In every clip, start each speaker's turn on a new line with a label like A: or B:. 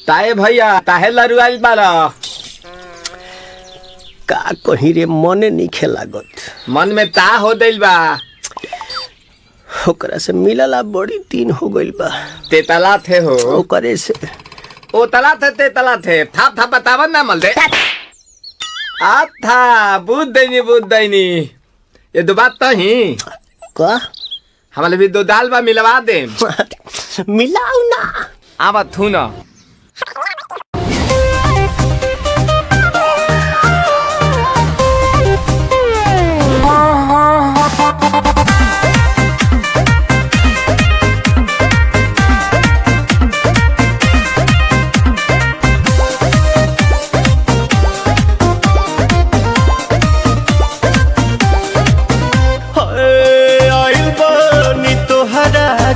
A: ताए भैया ताहे लरुआल बारा
B: का कहीं रे मने नहीं खेलागत।
A: मन में ता हो दिल बा
B: ओकरा से मिलला बड़ी दिन हो गइल बा।
A: ते तला थे हो
B: ओकरे से
A: ओ तला थे ते तला थे था बतावन ना मल दे आ था बुद्ध दैनी ये दो बात तो ही
B: का
A: हमारे भी दो दाल बा मिलवा दे
B: मिलाऊ ना
A: आवा थू ना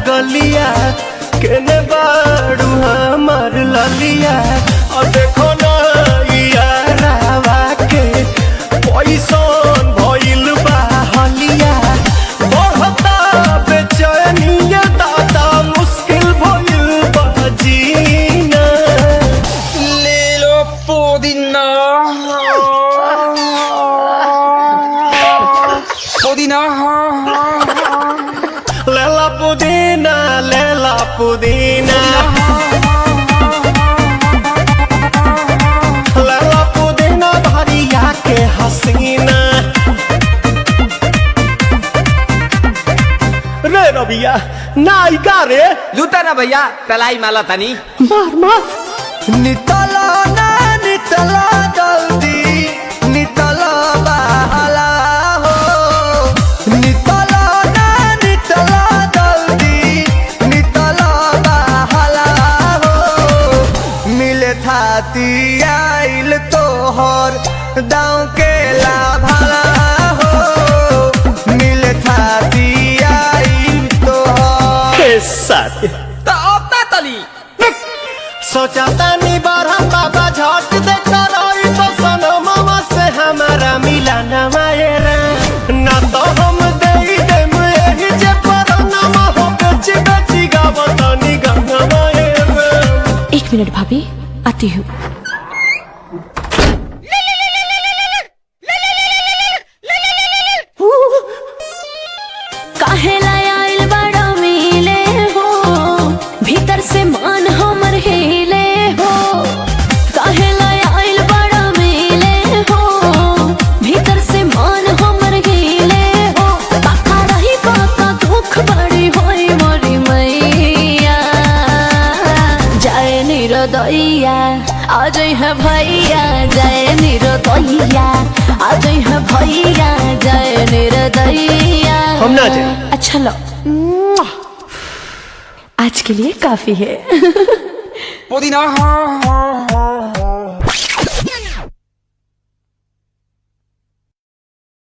B: गलिया केने बाड़ू हमार ललिया और देखो ना यारावा के पैसन भइल बा हलिया बढ़ता बेचैनिया दादा मुश्किल भइल बा जीना
A: ले लो पुदीना पुदीना
B: लेला पुदीना लेला पुदीना भरिया के हसीना रे रबिया नायिका रे
A: लूटा ना भैया तलाई माला तनी
B: मार नितला ना नितला जल्दी नितला बहाला आइल तोहर दाँव के लाभाला हो मिले थाती आइल तोहर साथ
A: तो अब ता तली
B: सोचा तानी बारहम बाबा झट देखा रही तो सनो मामा से हमारा मिला न मायरा ना तो हम दे देम एही जे परनमा हो बेची बेची गावतानी गंगा मायरा।
C: 1 मिनट भाभी आती हूँ। काहेला आइल बड़ा मिले हो भीतर से मान हमर हिले हो काहेला आइल बड़ा मिले हो भीतर से मान हमर हिले हो काका रही बाका दुख बड़ी होई मोरी मैया जाए निरोदैया आज है भैया जय निरोदैया आज है भैया जय निरोदैया
B: हम ना जाए।
C: अच्छा लो आज के लिए काफी है
A: पुदीना